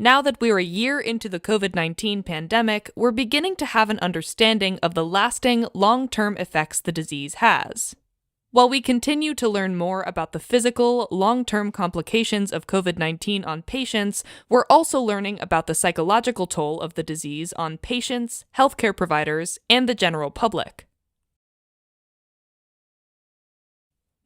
Now that we're a year into the COVID-19 pandemic, we're beginning to have an understanding of the lasting, long-term effects the disease has. While we continue to learn more about the physical, long-term complications of COVID-19 on patients, we're also learning about the psychological toll of the disease on patients, healthcare providers, and the general public.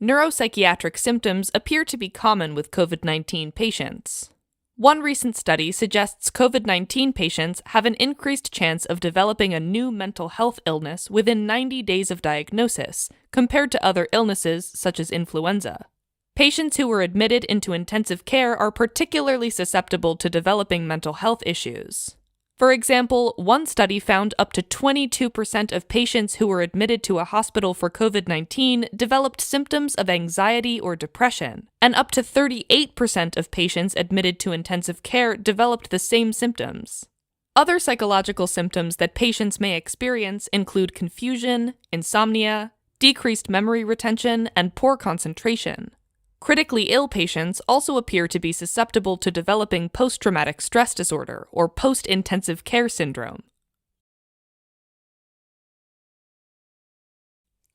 Neuropsychiatric symptoms appear to be common with COVID-19 patients. One recent study suggests COVID-19 patients have an increased chance of developing a new mental health illness within 90 days of diagnosis, compared to other illnesses such as influenza. Patients who were admitted into intensive care are particularly susceptible to developing mental health issues. For example, one study found up to 22% of patients who were admitted to a hospital for COVID-19 developed symptoms of anxiety or depression, and up to 38% of patients admitted to intensive care developed the same symptoms. Other psychological symptoms that patients may experience include confusion, insomnia, decreased memory retention, and poor concentration. Critically ill patients also appear to be susceptible to developing post-traumatic stress disorder or post-intensive care syndrome.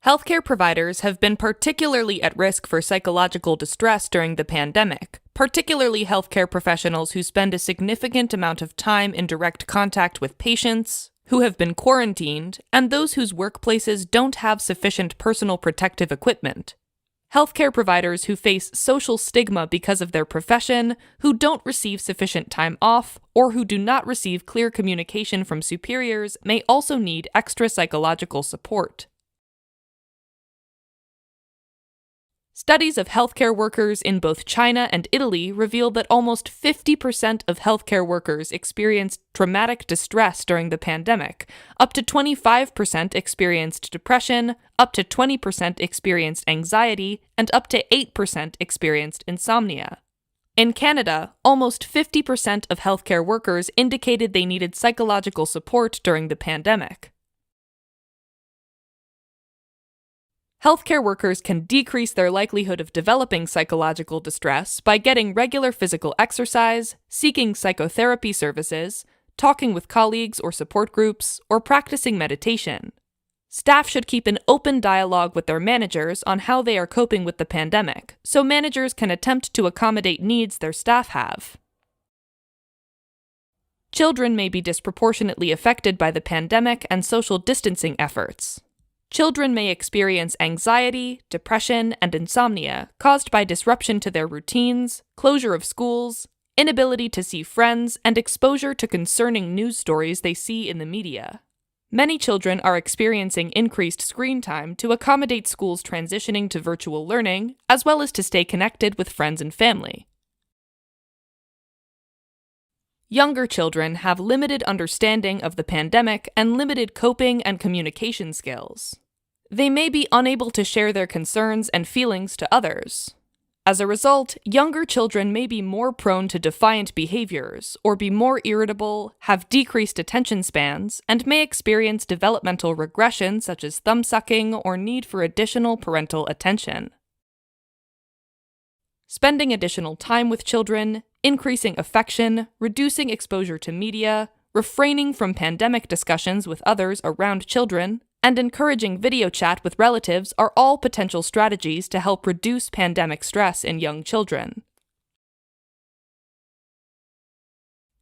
Healthcare providers have been particularly at risk for psychological distress during the pandemic, particularly healthcare professionals who spend a significant amount of time in direct contact with patients, who have been quarantined, and those whose workplaces don't have sufficient personal protective equipment. Healthcare providers who face social stigma because of their profession, who don't receive sufficient time off, or who do not receive clear communication from superiors may also need extra psychological support. Studies of healthcare workers in both China and Italy reveal that almost 50% of healthcare workers experienced traumatic distress during the pandemic, up to 25% experienced depression, up to 20% experienced anxiety, and up to 8% experienced insomnia. In Canada, almost 50% of healthcare workers indicated they needed psychological support during the pandemic. Healthcare workers can decrease their likelihood of developing psychological distress by getting regular physical exercise, seeking psychotherapy services, talking with colleagues or support groups, or practicing meditation. Staff should keep an open dialogue with their managers on how they are coping with the pandemic, so managers can attempt to accommodate needs their staff have. Children may be disproportionately affected by the pandemic and social distancing efforts. Children may experience anxiety, depression, and insomnia caused by disruption to their routines, closure of schools, inability to see friends, and exposure to concerning news stories they see in the media. Many children are experiencing increased screen time to accommodate schools transitioning to virtual learning, as well as to stay connected with friends and family. Younger children have limited understanding of the pandemic and limited coping and communication skills. They may be unable to share their concerns and feelings to others. As a result, younger children may be more prone to defiant behaviors, or be more irritable, have decreased attention spans, and may experience developmental regression such as thumb-sucking or need for additional parental attention. Spending additional time with children, increasing affection, reducing exposure to media, refraining from pandemic discussions with others around children, and encouraging video chat with relatives are all potential strategies to help reduce pandemic stress in young children.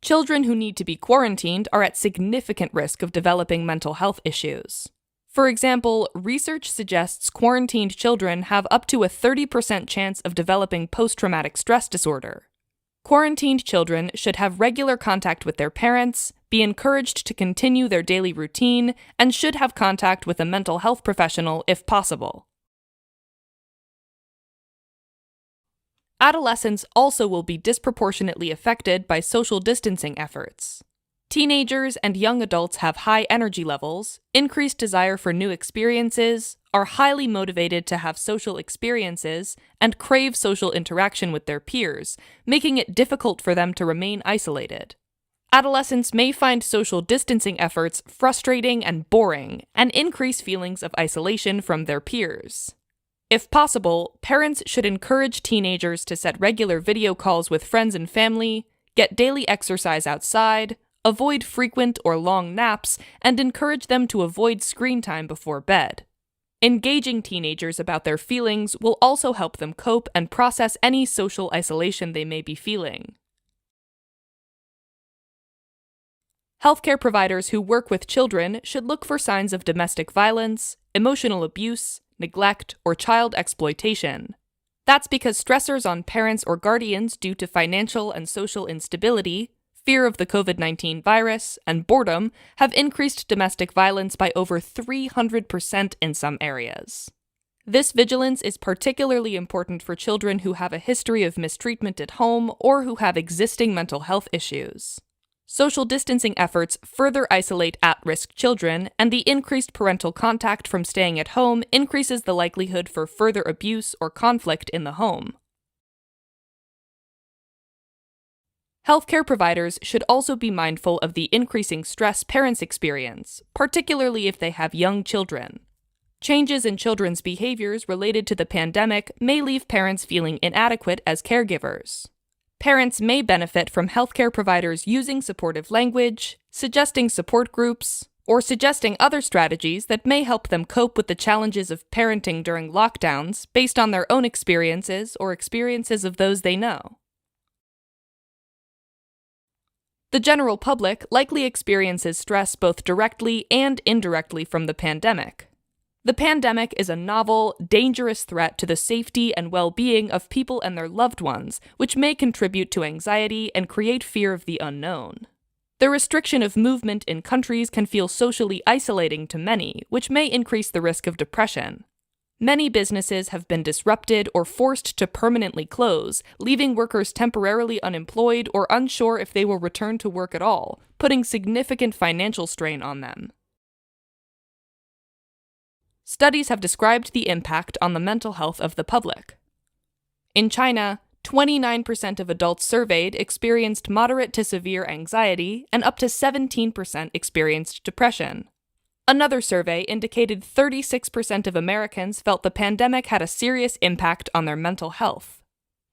Children who need to be quarantined are at significant risk of developing mental health issues. For example, research suggests quarantined children have up to a 30% chance of developing post-traumatic stress disorder. Quarantined children should have regular contact with their parents, be encouraged to continue their daily routine, and should have contact with a mental health professional if possible. Adolescents also will be disproportionately affected by social distancing efforts. Teenagers and young adults have high energy levels, increased desire for new experiences, are highly motivated to have social experiences, and crave social interaction with their peers, making it difficult for them to remain isolated. Adolescents may find social distancing efforts frustrating and boring, and increase feelings of isolation from their peers. If possible, parents should encourage teenagers to set regular video calls with friends and family, get daily exercise outside, avoid frequent or long naps, and encourage them to avoid screen time before bed. Engaging teenagers about their feelings will also help them cope and process any social isolation they may be feeling. Healthcare providers who work with children should look for signs of domestic violence, emotional abuse, neglect, or child exploitation. That's because stressors on parents or guardians due to financial and social instability, fear of the COVID-19 virus, and boredom have increased domestic violence by over 300% in some areas. This vigilance is particularly important for children who have a history of mistreatment at home or who have existing mental health issues. Social distancing efforts further isolate at-risk children, and the increased parental contact from staying at home increases the likelihood for further abuse or conflict in the home. Healthcare providers should also be mindful of the increasing stress parents experience, particularly if they have young children. Changes in children's behaviors related to the pandemic may leave parents feeling inadequate as caregivers. Parents may benefit from healthcare providers using supportive language, suggesting support groups, or suggesting other strategies that may help them cope with the challenges of parenting during lockdowns based on their own experiences or experiences of those they know. The general public likely experiences stress both directly and indirectly from the pandemic. The pandemic is a novel, dangerous threat to the safety and well-being of people and their loved ones, which may contribute to anxiety and create fear of the unknown. The restriction of movement in countries can feel socially isolating to many, which may increase the risk of depression. Many businesses have been disrupted or forced to permanently close, leaving workers temporarily unemployed or unsure if they will return to work at all, putting significant financial strain on them. Studies have described the impact on the mental health of the public. In China, 29% of adults surveyed experienced moderate to severe anxiety, and up to 17% experienced depression. Another survey indicated 36% of Americans felt the pandemic had a serious impact on their mental health.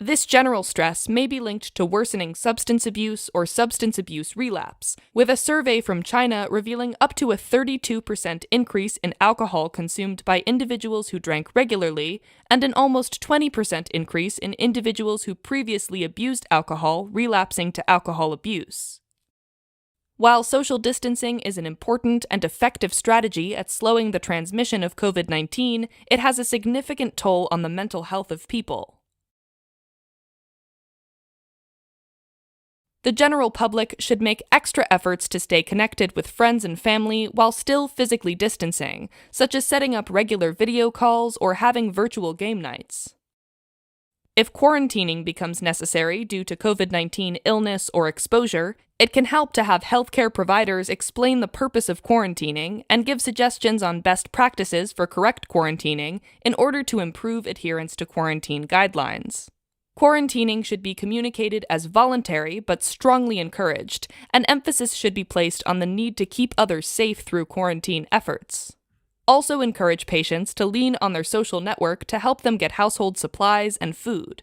This general stress may be linked to worsening substance abuse or substance abuse relapse, with a survey from China revealing up to a 32% increase in alcohol consumed by individuals who drank regularly, and an almost 20% increase in individuals who previously abused alcohol relapsing to alcohol abuse. While social distancing is an important and effective strategy at slowing the transmission of COVID-19, it has a significant toll on the mental health of people. The general public should make extra efforts to stay connected with friends and family while still physically distancing, such as setting up regular video calls or having virtual game nights. If quarantining becomes necessary due to COVID-19 illness or exposure, it can help to have healthcare providers explain the purpose of quarantining and give suggestions on best practices for correct quarantining in order to improve adherence to quarantine guidelines. Quarantining should be communicated as voluntary but strongly encouraged, and emphasis should be placed on the need to keep others safe through quarantine efforts. Also encourage patients to lean on their social network to help them get household supplies and food.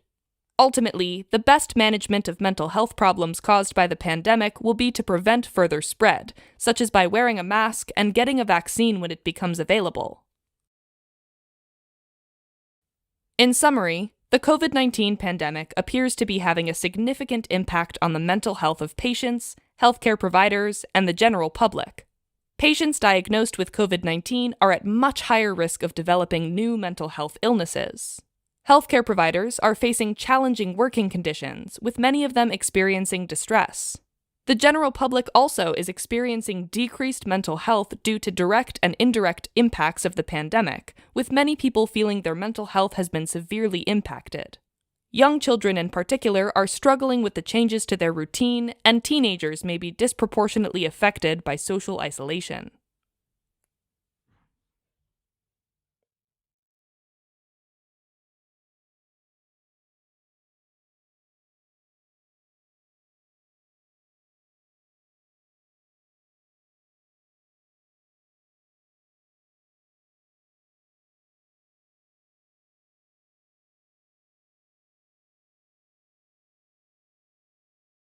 Ultimately, the best management of mental health problems caused by the pandemic will be to prevent further spread, such as by wearing a mask and getting a vaccine when it becomes available. In summary, the COVID-19 pandemic appears to be having a significant impact on the mental health of patients, healthcare providers, and the general public. Patients diagnosed with COVID-19 are at much higher risk of developing new mental health illnesses. Healthcare providers are facing challenging working conditions, with many of them experiencing distress. The general public also is experiencing decreased mental health due to direct and indirect impacts of the pandemic, with many people feeling their mental health has been severely impacted. Young children in particular are struggling with the changes to their routine, and teenagers may be disproportionately affected by social isolation.